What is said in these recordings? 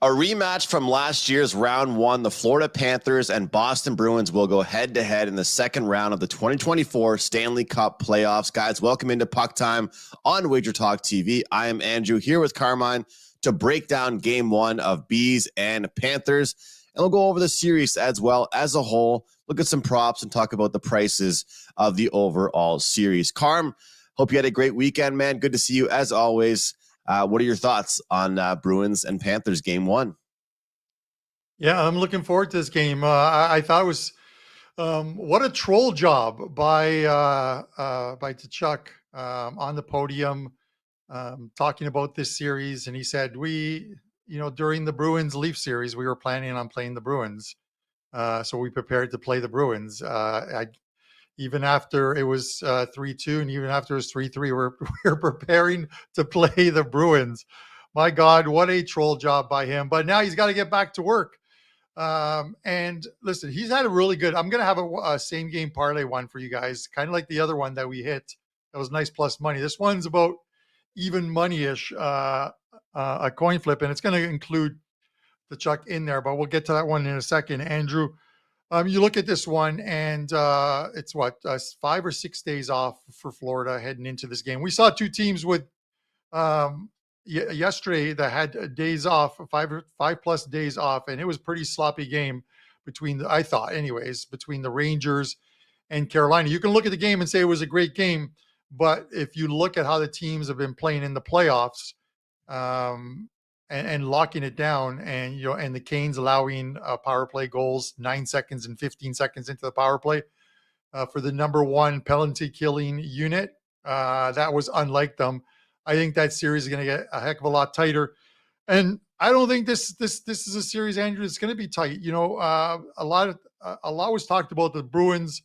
A rematch from last year's round one, the Florida Panthers and Boston Bruins will go head-to-head in the second round of the 2024 Stanley Cup Playoffs. Guys, welcome into PuckTime on WagerTalk TV. I am Andrew here with Carmine to break down game one of Bees and Panthers. And we'll go over the series as well as a whole, look at some props, and talk about the prices of the overall series. Carm, hope you had a great weekend, man. Good to see you as always. What are your thoughts on Bruins and Panthers game one? Yeah, I'm looking forward to this game. I thought it was what a troll job by Tkachuk on the podium talking about this series. And he said, during the Bruins Leaf series, we were planning on playing the Bruins. So we prepared to play the Bruins. Even after it was 3-2 and even after it was 3-3, we're preparing to play the Bruins. My God, what a troll job by him. But now he's got to get back to work. And listen, he's had a really good, I'm going to have a same game parlay one for you guys, kind of like the other one that we hit. That was nice plus money. This one's about even money-ish, a coin flip, and it's going to include the Chuck in there, but we'll get to that one in a second. Andrew, you look at this one, and it's 5 or 6 days off for Florida heading into this game. We saw two teams with yesterday that had days off, five plus days off, and it was a pretty sloppy game between the Rangers and Carolina. You can look at the game and say it was a great game, but if you look at how the teams have been playing in the playoffs, and locking it down, and the Canes allowing power play goals 9 seconds and 15 seconds into the power play for the number one penalty killing unit. That was unlike them. I think that series is going to get a heck of a lot tighter. And I don't think this is a series, Andrew, it's going to be tight. A lot was talked about the Bruins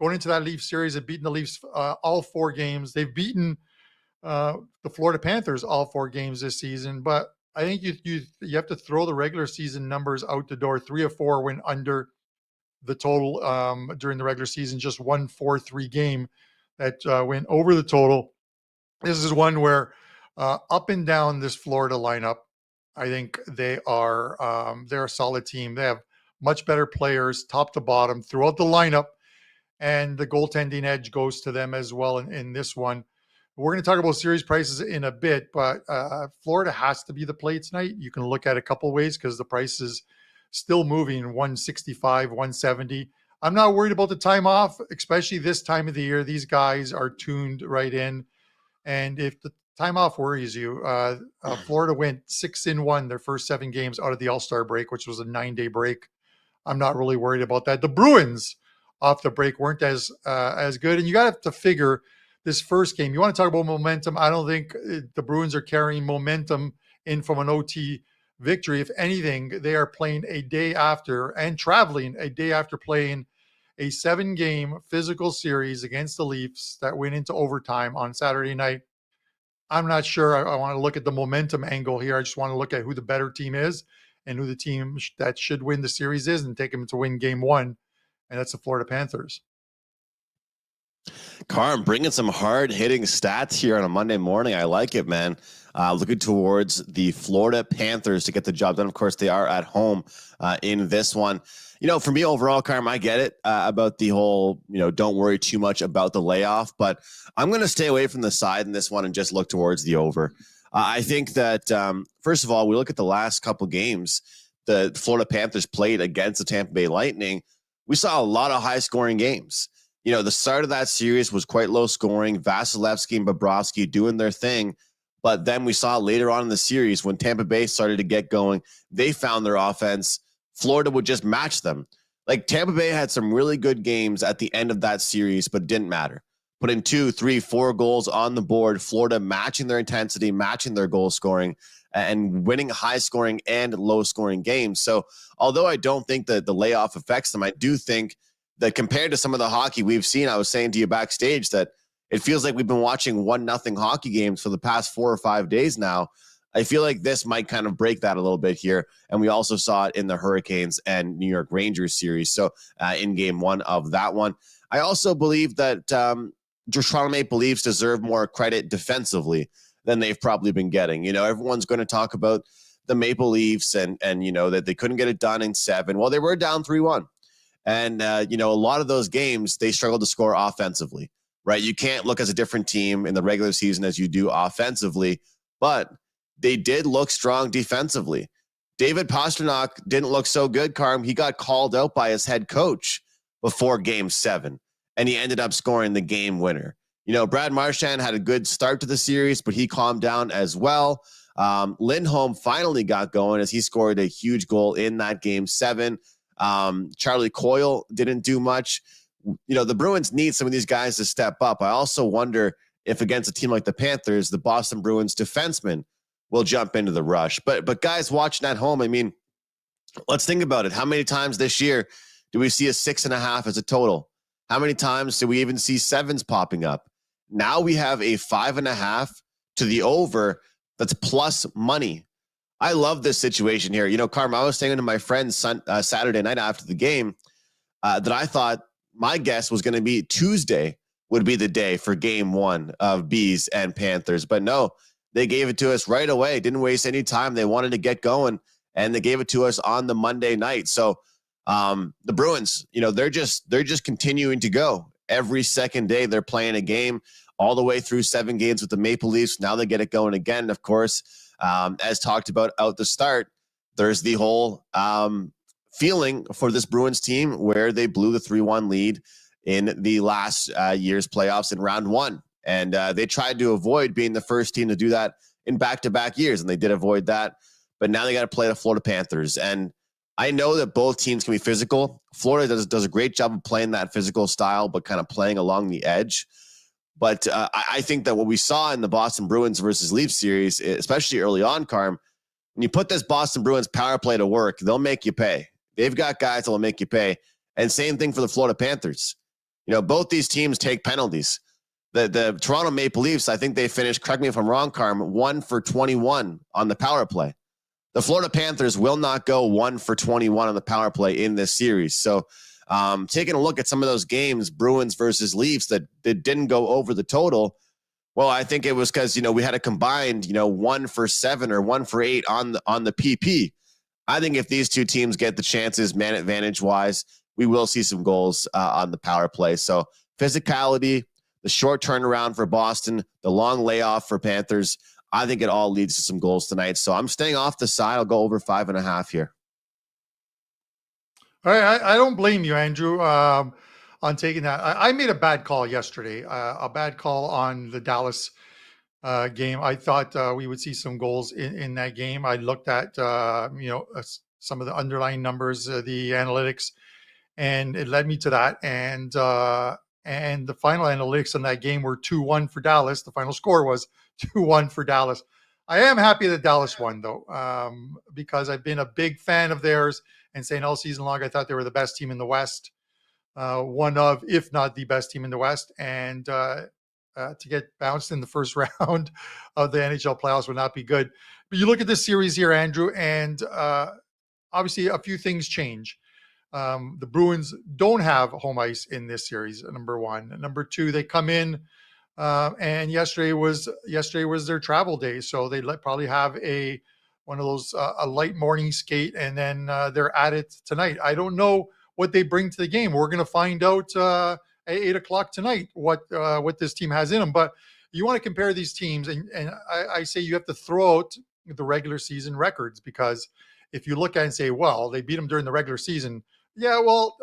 going into that Leaf series and beating the Leafs all 4 games. They've beaten the Florida Panthers all 4 games this season, but I think you have to throw the regular season numbers out the door. 3 of 4 went under the total during the regular season. Just 1 4-3 game that went over the total. This is one where up and down this Florida lineup, I think they're a solid team. They have much better players, top to bottom, throughout the lineup, and the goaltending edge goes to them as well in this one. We're going to talk about series prices in a bit, but Florida has to be the play tonight. You can look at a couple ways because the price is still moving 165, 170. I'm not worried about the time off, especially this time of the year. These guys are tuned right in. And if the time off worries you, Florida went 6-1 their first 7 games out of the All-Star break, which was a 9-day break. I'm not really worried about that. The Bruins off the break weren't as good. And you got to figure this first game, you want to talk about momentum. I don't think the Bruins are carrying momentum in from an OT victory. If anything, they are playing a day after and traveling a day after playing a 7-game physical series against the Leafs that went into overtime on Saturday night. I'm not sure I want to look at the momentum angle here. I just want to look at who the better team is and who the team that should win the series is and take them to win game one. And that's the Florida Panthers. Carm, bringing some hard-hitting stats here on a Monday morning. I like it, man. Looking towards the Florida Panthers to get the job done. Of course, they are at home in this one. For me overall, Carm, I get it about the whole, don't worry too much about the layoff, but I'm going to stay away from the side in this one and just look towards the over. I think that, first of all, we look at the last couple games the Florida Panthers played against the Tampa Bay Lightning. We saw a lot of high-scoring games. The start of that series was quite low scoring. Vasilevsky and Bobrovsky doing their thing. But then we saw later on in the series when Tampa Bay started to get going, they found their offense. Florida would just match them. Like Tampa Bay had some really good games at the end of that series, but it didn't matter. Putting 2, 3, 4 goals on the board, Florida matching their intensity, matching their goal scoring, and winning high scoring and low scoring games. So although I don't think that the layoff affects them, I do think that compared to some of the hockey we've seen, I was saying to you backstage that it feels like we've been watching 1-0 hockey games for the past 4 or 5 days now. I feel like this might kind of break that a little bit here. And we also saw it in the Hurricanes and New York Rangers series. So in game one of that one, I also believe that Toronto Maple Leafs deserve more credit defensively than they've probably been getting. Everyone's going to talk about the Maple Leafs and that they couldn't get it done in 7. Well, they were down 3-1. And, a lot of those games, they struggled to score offensively, right? You can't look as a different team in the regular season as you do offensively, but they did look strong defensively. David Pastrnak didn't look so good, Carm. He got called out by his head coach before game 7, and he ended up scoring the game winner. Brad Marchand had a good start to the series, but he calmed down as well. Lindholm finally got going as he scored a huge goal in that game 7. Charlie Coyle didn't do much. The Bruins need some of these guys to step up. I also wonder if against a team like the Panthers, the Boston Bruins defensemen will jump into the rush. But guys watching at home, I mean, let's think about it. How many times this year do we see a 6.5 as a total? How many times do we even see 7s popping up? Now we have a 5.5 to the over that's plus money. I love this situation here. Carm, I was saying to my friends Saturday night after the game that I thought my guess was going to be Tuesday would be the day for game 1 of Bees and Panthers. But no, they gave it to us right away. Didn't waste any time. They wanted to get going, and they gave it to us on the Monday night. So the Bruins, they're just continuing to go. Every second day they're playing a game all the way through 7 games with the Maple Leafs. Now they get it going again, of course. As talked about out the start, there's the whole feeling for this Bruins team where they blew the 3-1 lead in the last year's playoffs in round 1. And they tried to avoid being the first team to do that in back-to-back years, and they did avoid that. But now they got to play the Florida Panthers. And I know that both teams can be physical. Florida does a great job of playing that physical style, but kind of playing along the edge. But I think that what we saw in the Boston Bruins versus Leafs series, especially early on, Carm, when you put this Boston Bruins power play to work, they'll make you pay. They've got guys that will make you pay. And same thing for the Florida Panthers. Both these teams take penalties. The Toronto Maple Leafs, I think they finished, correct me if I'm wrong, Carm, 1 for 21 on the power play. The Florida Panthers will not go 1 for 21 on the power play in this series. So taking a look at some of those games, Bruins versus Leafs, that didn't go over the total. Well, I think it was because, we had a combined, 1 for 7 or 1 for 8 on the PP. I think if these two teams get the chances, man advantage wise, we will see some goals on the power play. So physicality, the short turnaround for Boston, the long layoff for Panthers, I think it all leads to some goals tonight. So I'm staying off the side. I'll go over 5.5 here. All right, I don't blame you, Andrew, on taking that. I made a bad call yesterday, a bad call on the Dallas game. I thought we would see some goals in that game. I looked at some of the underlying numbers, the analytics, and it led me to that. And the final analytics on that game were 2-1 for Dallas. The final score was 2-1 for Dallas. I am happy that Dallas won, though, because I've been a big fan of theirs and saying all season long I thought they were the best team in the West, one of, if not the best team in the West. And to get bounced in the first round of the NHL playoffs would not be good. But you look at this series here, Andrew, and obviously a few things change. The Bruins don't have home ice in this series, number one. Number two, they come in and yesterday was their travel day, so they probably have one of those a light morning skate, and then they're at it tonight. I don't know what they bring to the game. We're going to find out at 8:00 tonight what this team has in them. But you want to compare these teams, and I say you have to throw out the regular season records, because if you look at it and say, well, they beat them during the regular season. Yeah, well,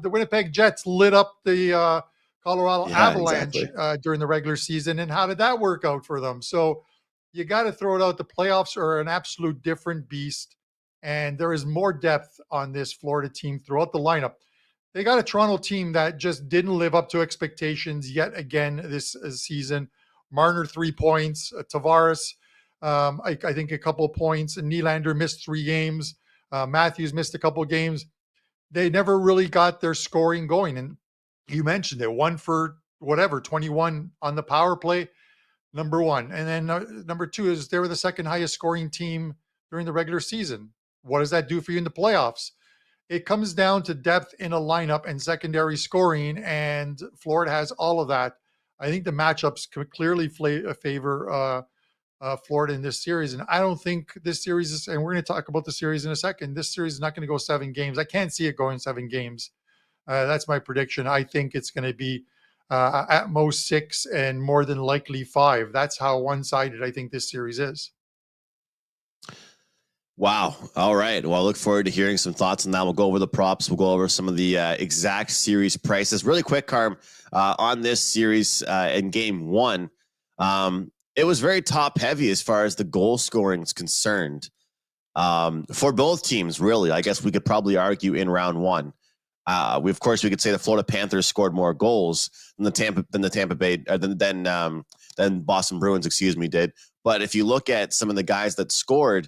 the Winnipeg Jets lit up the Colorado Avalanche during the regular season, and how did that work out for them? So you got to throw it out. The playoffs are an absolute different beast, and there is more depth on this Florida team throughout the lineup. They got a Toronto team that just didn't live up to expectations yet again this season. Marner 3 points, Tavares I think a couple of points, and Nylander missed 3 games. Matthews missed a couple of games. They never really got their scoring going. And you mentioned it, 1 for 21 on the power play, number one. And then number two is they were the second highest scoring team during the regular season. What does that do for you in the playoffs? It comes down to depth in a lineup and secondary scoring, and Florida has all of that. I think the matchups could clearly favor Florida in this series. And I don't think this series is, and we're going to talk about the series in a second. This series is not going to go 7 games. I can't see it going 7 games. That's my prediction. I think it's going to be at most 6 and more than likely 5. That's how one-sided I think this series is. Wow. All right. Well, I look forward to hearing some thoughts on that. We'll go over the props. We'll go over some of the exact series prices. Really quick, Carm, on this series in game 1. It was very top heavy as far as the goal scoring is concerned for both teams, really. I guess we could probably argue in round 1. Of course, we could say the Florida Panthers scored more goals than the Tampa Bay than Boston Bruins, did. But if you look at some of the guys that scored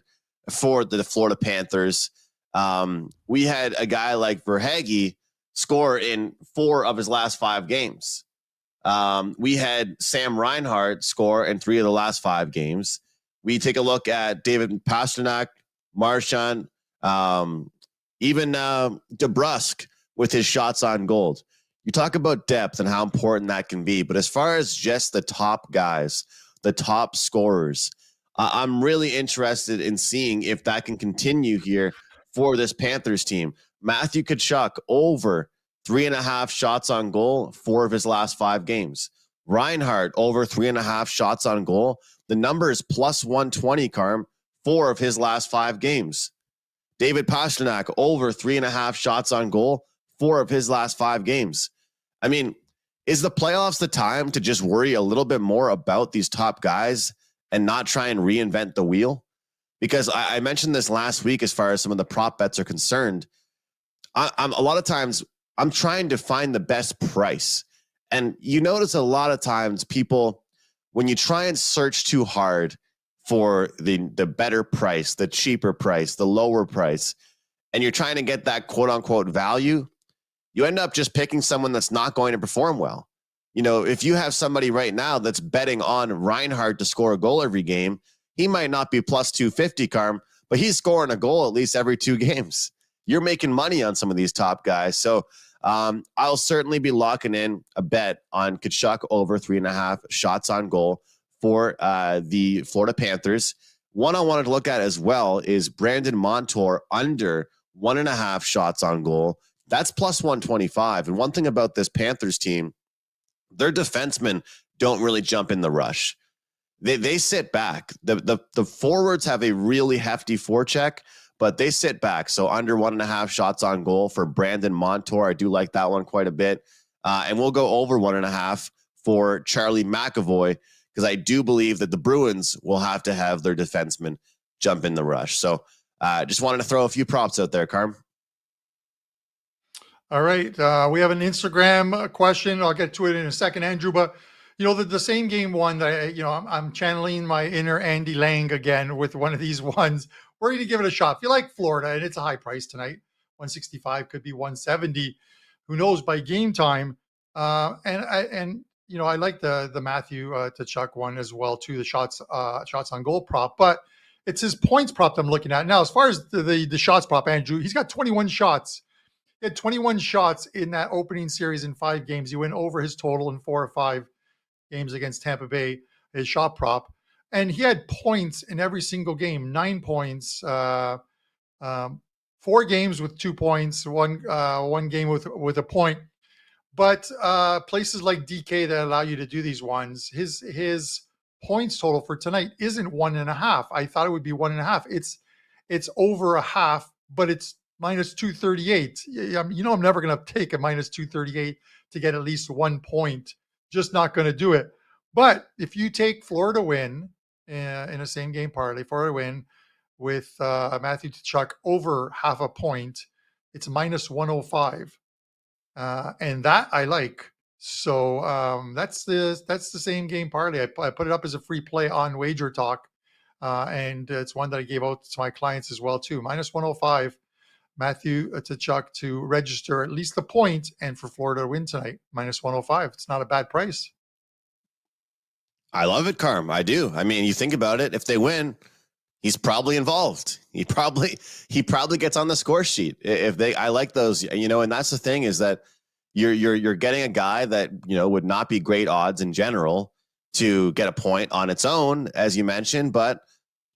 for the Florida Panthers, we had a guy like Verhaeghe score in 4 of his last 5 games. We had Sam Reinhart score in 3 of the last 5 games. We take a look at David Pastrnak, Marchand, even DeBrusk with his shots on goal. You talk about depth and how important that can be, but as far as just the top guys, the top scorers, I'm really interested in seeing if that can continue here for this Panthers team. Matthew Tkachuk over 3.5 shots on goal, 4 of his last 5 games. Reinhart over 3.5 shots on goal. The number is plus 120, Carm, 4 of his last 5 games. David Pastrnak over 3.5 shots on goal, 4 of his last 5 games. I mean, is the playoffs the time to just worry a little bit more about these top guys and not try and reinvent the wheel? Because I mentioned this last week as far as some of the prop bets are concerned. I'm a lot of times I'm trying to find the best price. And you notice a lot of times people, when you try and search too hard for the better price, the cheaper price, the lower price, and you're trying to get that quote unquote value, you end up just picking someone that's not going to perform well. You know, if you have somebody right now that's betting on Reinhart to score a goal every game, he might not be plus 250, Carm, but he's scoring a goal at least every 2 games. You're making money on some of these top guys. So I'll certainly be locking in a bet on Tkachuk over 3.5 shots on goal for the Florida Panthers. One I wanted to look at as well is Brandon Montour under 1.5 shots on goal. That's plus 125. And one thing about this Panthers team, their defensemen don't really jump in the rush. They sit back. The forwards have a really hefty forecheck, but they sit back. So under 1.5 shots on goal for Brandon Montour. I do like that one quite a bit. And we'll go over 1.5 for Charlie McAvoy, because I do believe that the Bruins will have to have their defensemen jump in the rush. So just wanted to throw a few props out there, Carm. All right. We have an Instagram question. I'll get to it in a second, Andrew. But, you know, the same game one that, I'm channeling my inner Andy Lang again with one of these ones. We're going to give it a shot. If you like Florida, and it's a high price tonight, 165 could be 170. Who knows by game time? I like the Matthew Tkachuk one as well too. The shots on goal prop, but it's his points prop I'm looking at now. As far as the shots prop, Andrew, he's got 21 shots. He had 21 shots in that opening series in 5 games. He went over his total in 4 or 5 games against Tampa Bay, his shot prop. And he had points in every single game, 9 points, 4 games with 2 points, one game with a point. But places like DK that allow you to do these ones, his points total for tonight isn't 1.5. I thought it would be 1.5. It's over a half, but it's minus 238. I'm never going to take a minus 238 to get at least 1 point. Just not going to do it. But if you take Florida win in a same game parlay, Florida win with Matthew Tkachuk over half a point, it's minus 105. And that I like. So that's the same game parlay. I put it up as a free play on WagerTalk. And it's one that I gave out to my clients as well too. Minus 105. Matthew Tkachuk to register at least the point, and for Florida to win tonight, minus 105. It's not a bad price. I love it, Carm. I do. I mean, you think about it. If they win, he's probably involved. He probably gets on the score sheet. I like those, and that's the thing is that you're getting a guy that, would not be great odds in general, to get a point on its own, as you mentioned, but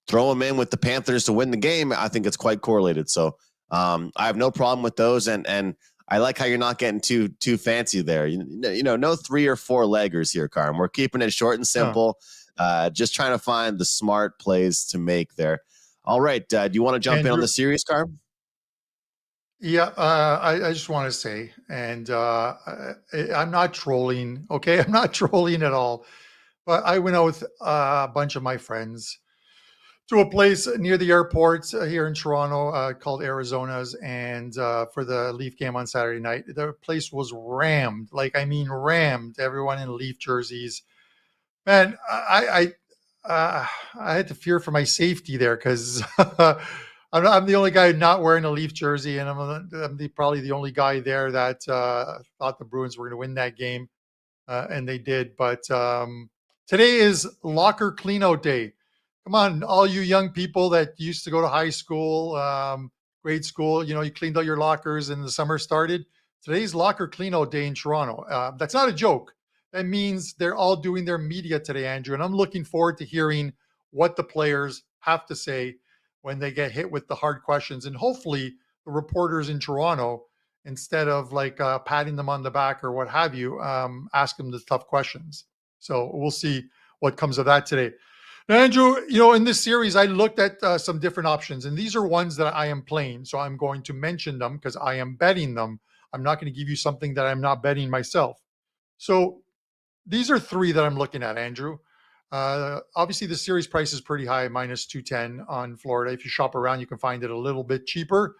throw them in with the Panthers to win the game. I think it's quite correlated. So I have no problem with those. And I like how you're not getting too fancy there. No 3 or 4 leggers here, Carm. We're keeping it short and simple. Just trying to find the smart plays to make there. All right. Do you want to jump in on the series, Carm? Yeah, I just want to say, and I'm not trolling, okay? I'm not trolling at all. But I went out with a bunch of my friends to a place near the airport here in Toronto called Arizona's, and for the Leaf game on Saturday night. The place was rammed, like I mean rammed. Everyone in Leaf jerseys. Man, I had to fear for my safety there because I'm the only guy not wearing a Leaf jersey, and I'm probably the only guy there that thought the Bruins were going to win that game, and they did. But today is locker cleanout day. Come on, all you young people that used to go to high school, grade school, you cleaned out your lockers and the summer started. Today's locker cleanout day in Toronto. That's not a joke. That means they're all doing their media today, Andrew. And I'm looking forward to hearing what the players have to say when they get hit with the hard questions. And hopefully the reporters in Toronto, instead of like patting them on the back or what have you, ask them the tough questions. So we'll see what comes of that today. Now, Andrew, in this series, I looked at some different options, and these are ones that I am playing. So I'm going to mention them because I am betting them. I'm not going to give you something that I'm not betting myself. So these are 3 that I'm looking at, Andrew. Obviously, the series price is pretty high, minus 210 on Florida. If you shop around, you can find it a little bit cheaper.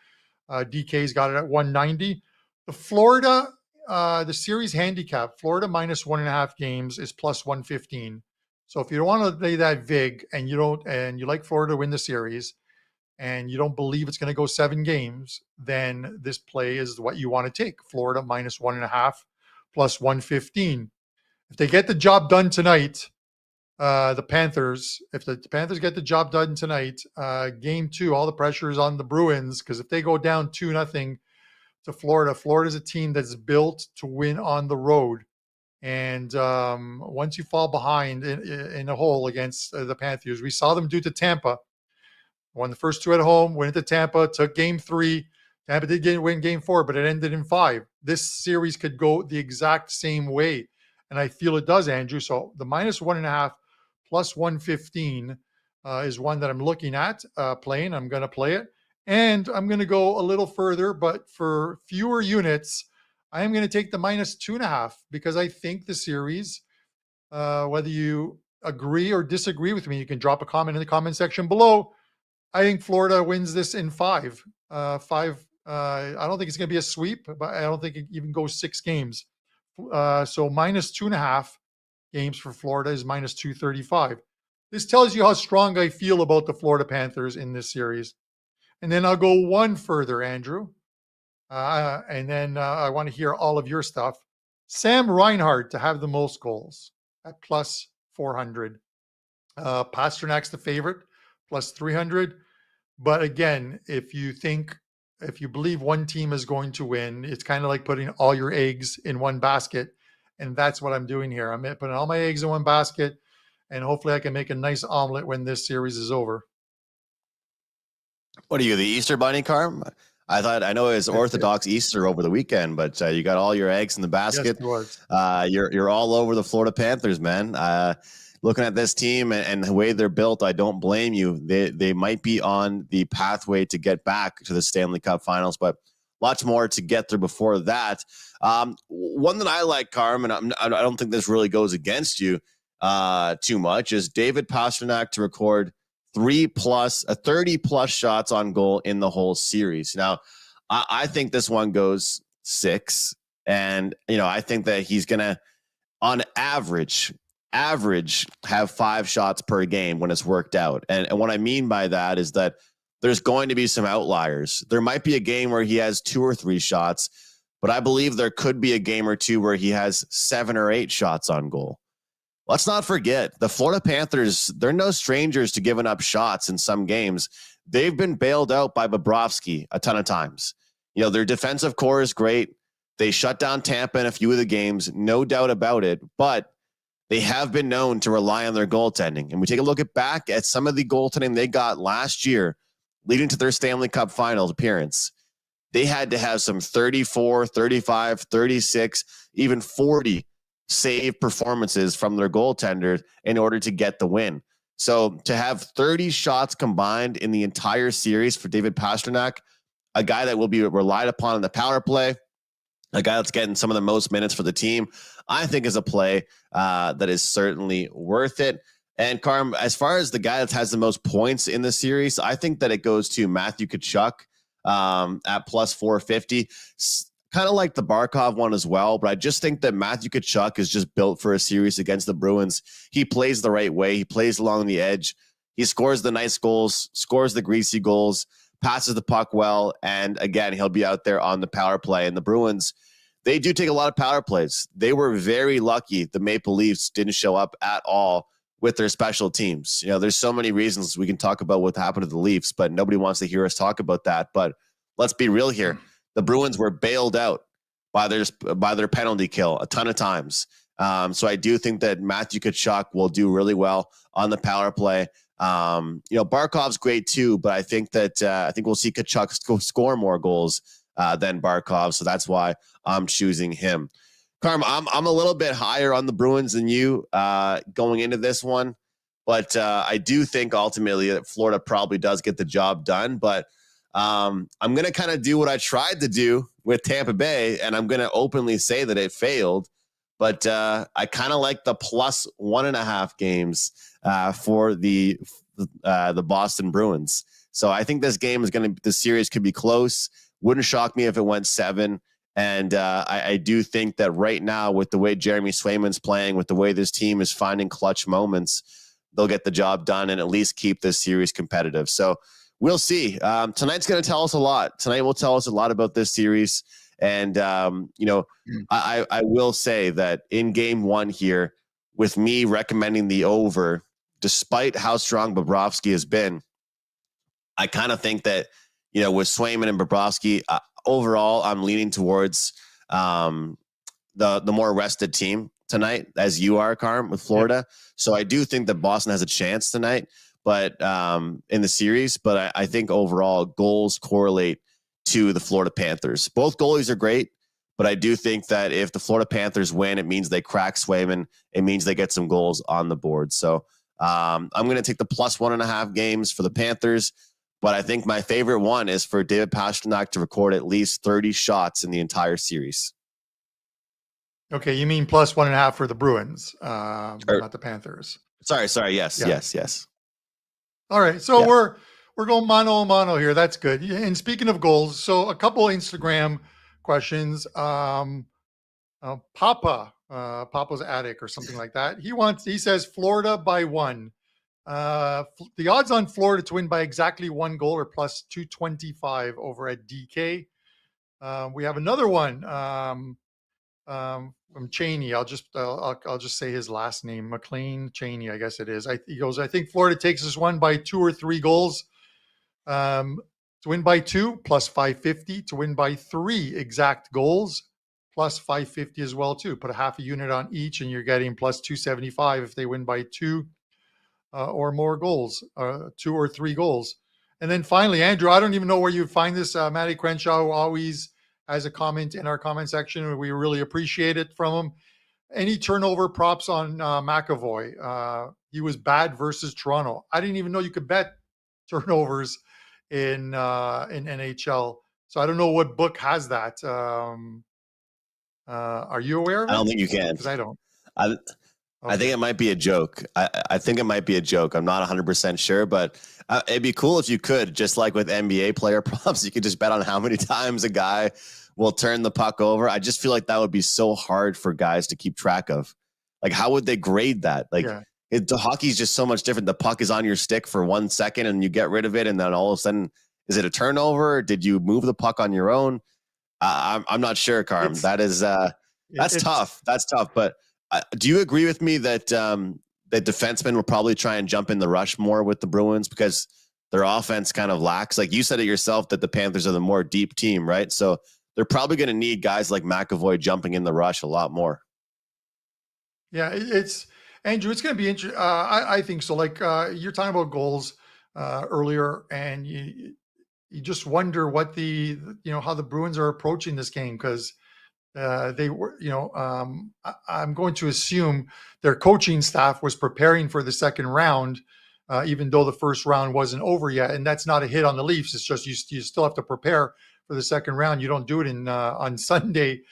DK's got it at 190. The series handicap, Florida minus 1.5 games is plus 115. So if you don't want to play that vig and you like Florida to win the series and you don't believe it's going to go 7 games, then this play is what you want to take. Florida minus 1.5 plus 115. If they get the job done tonight, if the Panthers get the job done tonight, game 2, all the pressure is on the Bruins, because if they go down 2-0 to Florida's a team that's built to win on the road. And once you fall behind in a hole against the Panthers, we saw them do to Tampa. Won the first 2 at home, went into Tampa, took game 3. Tampa did win game 4, but it ended in 5. This series could go the exact same way. And I feel it does, Andrew. So the minus 1.5 plus 115 is one that I'm looking at playing. I'm going to play it. And I'm going to go a little further, but for fewer units, I am going to take the minus 2.5 because I think the series, whether you agree or disagree with me, you can drop a comment in the comment section below. I think Florida wins this in 5. I don't think it's going to be a sweep, but I don't think it even goes 6 games. So minus 2.5 games for Florida is minus 235. This tells you how strong I feel about the Florida Panthers in this series. And then I'll go one further, Andrew. And then I want to hear all of your stuff. Sam Reinhart to have the most goals at plus 400. Pasternak's the favorite, plus 300. But again, if you believe one team is going to win, it's kind of like putting all your eggs in one basket. And that's what I'm doing here. I'm putting all my eggs in one basket, and hopefully I can make a nice omelet when this series is over. What are you, the Easter Bunny, Carm? I know it was Orthodox Easter over the weekend, but you got all your eggs in the basket. Yes, it was. You're all over the Florida Panthers, man. Looking at this team and the way they're built, I don't blame you. They might be on the pathway to get back to the Stanley Cup Finals, but lots more to get through before that. One that I like, Carm, and I don't think this really goes against you too much, is David Pastrnak to record 30+ shots on goal in the whole series. Now, I think this one goes 6, and I think that he's gonna, on average, have 5 shots per game when it's worked out. And what I mean by that is that there's going to be some outliers. There might be a game where he has 2 or 3 shots, but I believe there could be a game or 2 where he has 7 or 8 shots on goal. Let's not forget, the Florida Panthers, they're no strangers to giving up shots in some games. They've been bailed out by Bobrovsky a ton of times. Their defensive core is great. They shut down Tampa in a few of the games, no doubt about it. But they have been known to rely on their goaltending. And we take a look back at some of the goaltending they got last year, leading to their Stanley Cup Finals appearance. They had to have some 34, 35, 36, even 40 save performances from their goaltenders in order to get the win. So to have 30 shots combined in the entire series for David Pastrnak, a guy that will be relied upon in the power play, a guy that's getting some of the most minutes for the team, I think is a play that is certainly worth it. And Carm, as far as the guy that has the most points in the series, I think that it goes to Matthew Tkachuk at plus 450. Kind of like the Barkov one as well, but I just think that Matthew Tkachuk is just built for a series against the Bruins. He plays the right way. He plays along the edge. He scores the nice goals, scores the greasy goals, passes the puck well, and again, he'll be out there on the power play. And the Bruins, they do take a lot of power plays. They were very lucky the Maple Leafs didn't show up at all with their special teams. You know, there's so many reasons we can talk about what happened to the Leafs, but nobody wants to hear us talk about that. But let's be real here. The Bruins were bailed out by their penalty kill a ton of times. So I do think that Matthew Tkachuk will do really well on the power play. Barkov's great too, but I think we'll see Tkachuk score more goals than Barkov. So that's why I'm choosing him. Carm, I'm a little bit higher on the Bruins than you going into this one, but I do think ultimately that Florida probably does get the job done. But I'm going to kind of do what I tried to do with Tampa Bay, and I'm going to openly say that it failed. But I kind of like the plus 1.5 games for the Boston Bruins. So I think the series could be close. Wouldn't shock me if it went 7. And I do think that right now, with the way Jeremy Swayman's playing, with the way this team is finding clutch moments, they'll get the job done and at least keep this series competitive. So we'll see. Tonight's going to tell us a lot. Tonight will tell us a lot about this series. And, I will say that in game 1 here, with me recommending the over, despite how strong Bobrovsky has been, I kind of think that, with Swayman and Bobrovsky, overall, I'm leaning towards the more rested team tonight, as you are, Carm, with Florida. Yeah. So I do think that Boston has a chance tonight, but in the series. But I think overall goals correlate to the Florida Panthers. Both goalies are great, but I do think that if the Florida Panthers win, it means they crack Swayman. It means they get some goals on the board. So I'm going to take the plus 1.5 games for the Panthers. But I think my favorite one is for David Pastrnak to record at least 30 shots in the entire series. Okay, you mean plus 1.5 for the Bruins, not the Panthers. Sorry. Yes. All right, so we're going mano a mano here. That's good. And speaking of goals, so a couple Instagram questions. Papa's Attic or something like that. He says Florida by 1. The odds on Florida to win by exactly 1 goal are plus 225 over at DK. We have another one from Cheney. I'll just say his last name, McLean Cheney, I guess it is. He goes, I think Florida takes this one by 2 or 3 goals. To win by 2, plus 550. To win by 3 exact goals, plus 550 as well too. Put a half a unit on each, and you're getting plus 275 if they win by 2. Or more goals, 2 or 3 goals. And then finally, Andrew, I don't even know where you find this. Matty Crenshaw always has a comment in our comment section, and we really appreciate it from him. Any turnover props on McAvoy? He was bad versus Toronto. I didn't even know you could bet turnovers in NHL. So I don't know what book has that. Are you aware of it? I don't think you can. Because I don't. I think it might be a joke. I think it might be a joke. I'm not 100% sure, but it'd be cool if you could, just like with NBA player props, you could just bet on how many times a guy will turn the puck over. I just feel like that would be so hard for guys to keep track of. Like, how would they grade that? The hockey's just so much different. The puck is on your stick for 1 second and you get rid of it, and then all of a sudden, is it a turnover? Did you move the puck on your own? I'm not sure, Carm. That's tough. That's tough, but do you agree with me that that defensemen will probably try and jump in the rush more with the Bruins because their offense kind of lacks? Like you said it yourself that the Panthers are the more deep team, right? So they're probably going to need guys like McAvoy jumping in the rush a lot more. Yeah, it's Andrew, it's going to be interesting. I think so. Like you're talking about goals earlier, and you just wonder what how the Bruins are approaching this game because they were, I'm going to assume their coaching staff was preparing for the second round, even though the first round wasn't over yet. And that's not a hit on the Leafs. It's just you still have to prepare for the second round. You don't do it on Sunday,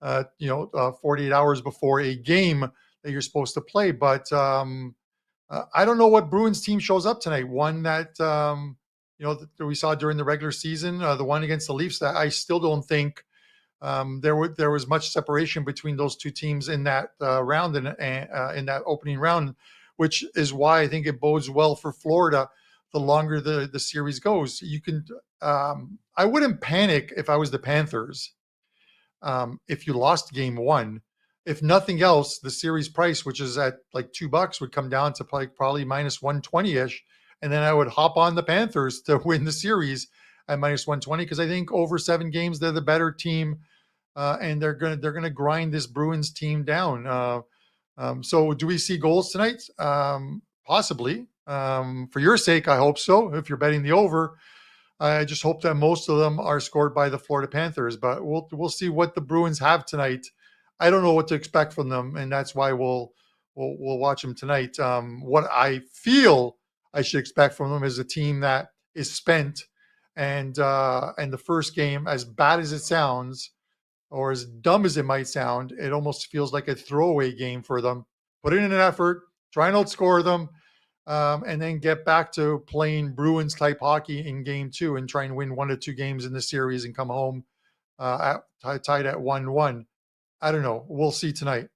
48 hours before a game that you're supposed to play. But I don't know what Bruins team shows up tonight. One that that we saw during the regular season, the one against the Leafs, that I still don't think there was much separation between those two teams in that round and in that opening round, which is why I think it bodes well for Florida the longer the series goes. You can I wouldn't panic if I was the Panthers if you lost game one. If nothing else, the series price, which is at like $2, would come down to probably minus 120-ish. And then I would hop on the Panthers to win the series at minus 120 because I think over 7 games, they're the better team. And they're gonna grind this Bruins team down. So do we see goals tonight? Possibly. For your sake, I hope so. If you're betting the over, I just hope that most of them are scored by the Florida Panthers. But we'll see what the Bruins have tonight. I don't know what to expect from them, and that's why we'll watch them tonight. What I feel I should expect from them is a team that is spent, and the first game, as bad as it sounds, or as dumb as it might sound, it almost feels like a throwaway game for them. Put in an effort, try and outscore them, and then get back to playing Bruins type hockey in game 2 and try and win 1 to 2 games in the series and come home tied at 1-1. I don't know. We'll see tonight.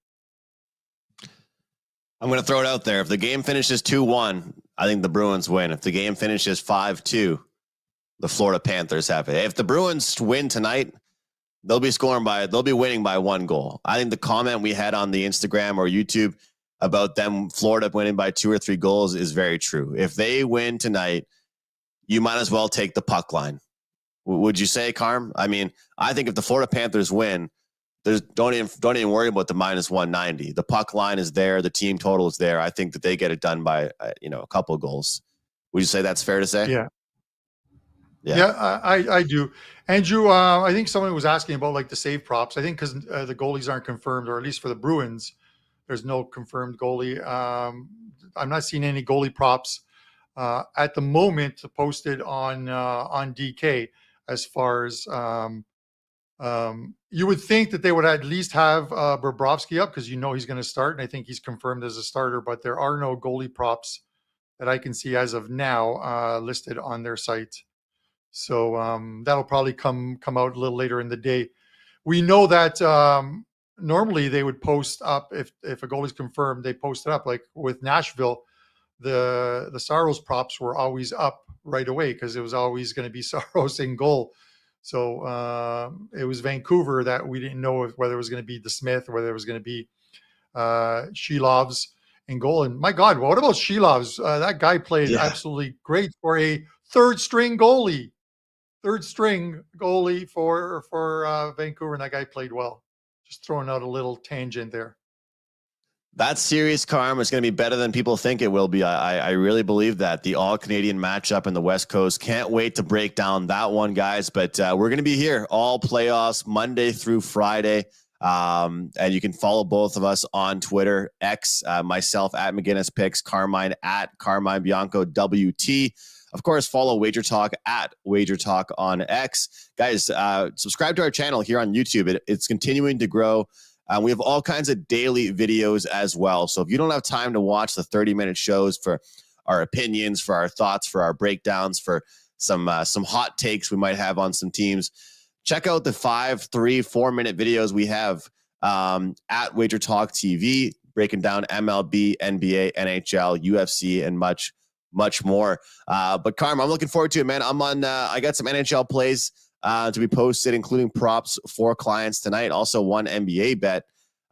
I'm going to throw it out there. If the game finishes 2-1, I think the Bruins win. If the game finishes 5-2, the Florida Panthers have it. If the Bruins win tonight, they'll be winning by 1 goal. I think the comment we had on the Instagram or YouTube about them, Florida winning by 2 or 3 goals, is very true. If they win tonight, you might as well take the puck line. Would you say, Carm? I mean, I think if the Florida Panthers win, don't even worry about the minus 190. The puck line is there. The team total is there. I think that they get it done by a couple of goals. Would you say that's fair to say? Yeah, I do. Andrew, I think someone was asking about like the save props. I think because the goalies aren't confirmed, or at least for the Bruins, there's no confirmed goalie. I'm not seeing any goalie props at the moment posted on DK. As far as you would think that they would at least have Bobrovsky up because he's going to start, and I think he's confirmed as a starter. But there are no goalie props that I can see as of now listed on their site. So that'll probably come out a little later in the day. We know that normally they would post up if a goalie's confirmed, they post it up. Like with Nashville, the Saros props were always up right away because it was always going to be Saros in goal. So it was Vancouver that we didn't know whether it was going to be DeSmith or whether it was going to be Shilov's in goal. And my God, what about Shilov's? That guy played absolutely great for a third string goalie for Vancouver, and that guy played well. Just throwing out a little tangent there. That series, Carm, is going to be better than people think it will be. I really believe that. The all-Canadian matchup in the West Coast. Can't wait to break down that one, guys. But we're going to be here all playoffs, Monday through Friday. And you can follow both of us on Twitter, X, myself at McGinnis Picks, Carmine at Carmine Bianco WT. Of course, follow WagerTalk at WagerTalk on X. Guys, subscribe to our channel here on YouTube. It's continuing to grow. We have all kinds of daily videos as well. So if you don't have time to watch the 30-minute shows for our opinions, for our thoughts, for our breakdowns, for some hot takes we might have on some teams, check out the 5, 3, 4-minute videos we have at WagerTalk TV, breaking down MLB, NBA, NHL, UFC, and much more. But Carm, I'm looking forward to it, man. I got some NHL plays to be posted, including props for clients tonight. Also, one NBA bet.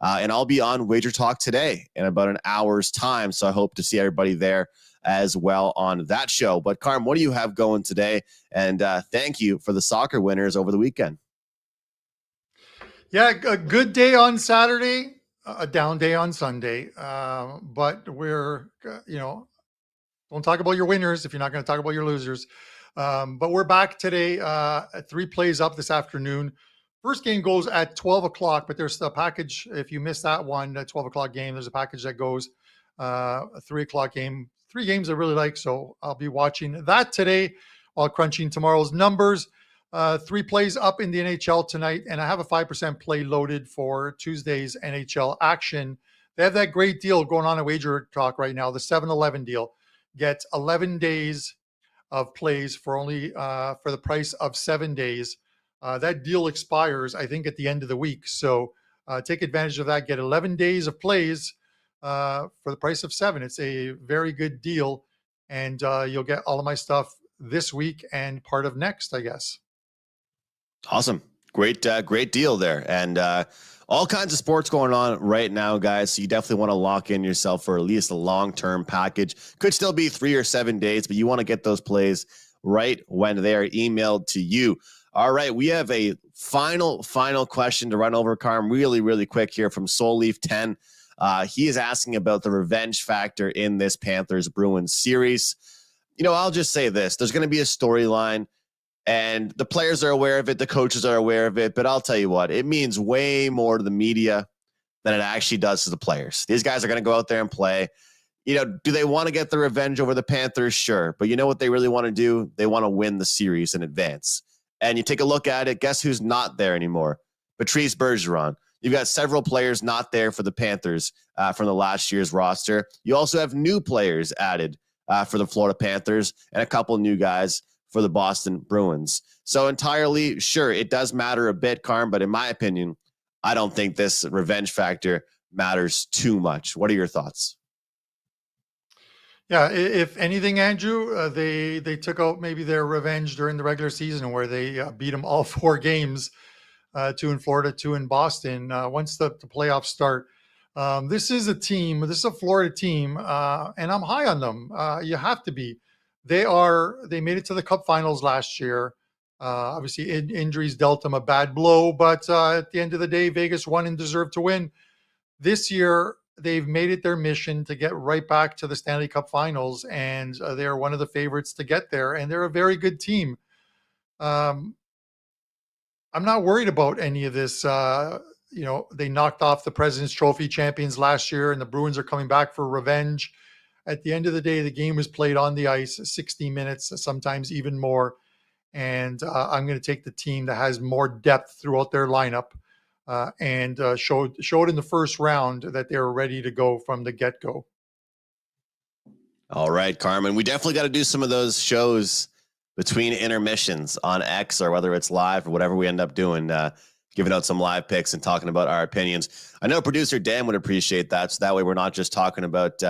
And I'll be on WagerTalk today in about an hour's time. So I hope to see everybody there as well on that show. But Carm, what do you have going today? And thank you for the soccer winners over the weekend. Yeah, a good day on Saturday. a down day on Sunday, but we're, don't talk about your winners if you're not going to talk about your losers. But we're back today at 3 plays up this afternoon. First game goes at 12 o'clock, but there's a package. If you miss that one, that 12 o'clock game, there's a package that goes a 3 o'clock game. 3 games I really like, so I'll be watching that today while crunching tomorrow's numbers. 3 plays up in the NHL tonight, and I have a 5% play loaded for Tuesday's NHL action. They have that great deal going on at WagerTalk right now, the 7-11 deal. Get 11 days of plays for only for the price of 7 days. That deal expires, I think, at the end of the week. So take advantage of that. Get 11 days of plays for the price of 7. It's a very good deal, and you'll get all of my stuff this week and part of next, I guess. Awesome. Great deal there. And all kinds of sports going on right now, guys. So you definitely want to lock in yourself for at least a long-term package. Could still be 3 or 7 days, but you want to get those plays right when they are emailed to you. All right, we have a final question to run over, Carm, really quick here from Soul Leaf 10. He is asking about the revenge factor in this Panthers-Bruins series. I'll just say this. There's going to be a storyline, and the players are aware of it. The coaches are aware of it. But I'll tell you what, it means way more to the media than it actually does to the players. These guys are going to go out there and play. Do they want to get the revenge over the Panthers? Sure. But you know what they really want to do? They want to win the series in advance. And you take a look at it, guess who's not there anymore? Patrice Bergeron. You've got several players not there for the Panthers from the last year's roster. You also have new players added for the Florida Panthers and a couple new guys for the Boston Bruins. So entirely, sure, it does matter a bit, Carm, but in my opinion, I don't think this revenge factor matters too much. What are your thoughts? Yeah, if anything, Andrew, they took out maybe their revenge during the regular season where they beat them all 4 games, 2 in Florida, 2 in Boston. Once the playoffs start, this is a Florida team, and I'm high on them. You have to be. They made it to the Cup Finals last year. Obviously, injuries dealt them a bad blow, but at the end of the day, Vegas won and deserved to win. This year, they've made it their mission to get right back to the Stanley Cup Finals, and they're one of the favorites to get there, and they're a very good team. I'm not worried about any of this. They knocked off the President's Trophy champions last year, and the Bruins are coming back for revenge. At the end of the day, the game was played on the ice, 60 minutes, sometimes even more. And I'm going to take the team that has more depth throughout their lineup and showed in the first round that they were ready to go from the get-go. All right, Carmen. We definitely got to do some of those shows between intermissions on X or whether it's live or whatever we end up doing, giving out some live picks and talking about our opinions. I know producer Dan would appreciate that. So that way we're not just talking about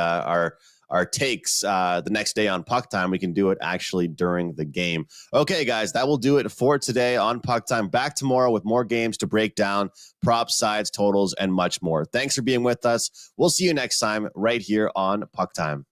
our takes the next day on PuckTime. We can do it actually during the game. Okay, guys, that will do it for today on PuckTime. Back tomorrow with more games to break down, props, sides, totals, and much more. Thanks for being with us. We'll see you next time right here on PuckTime.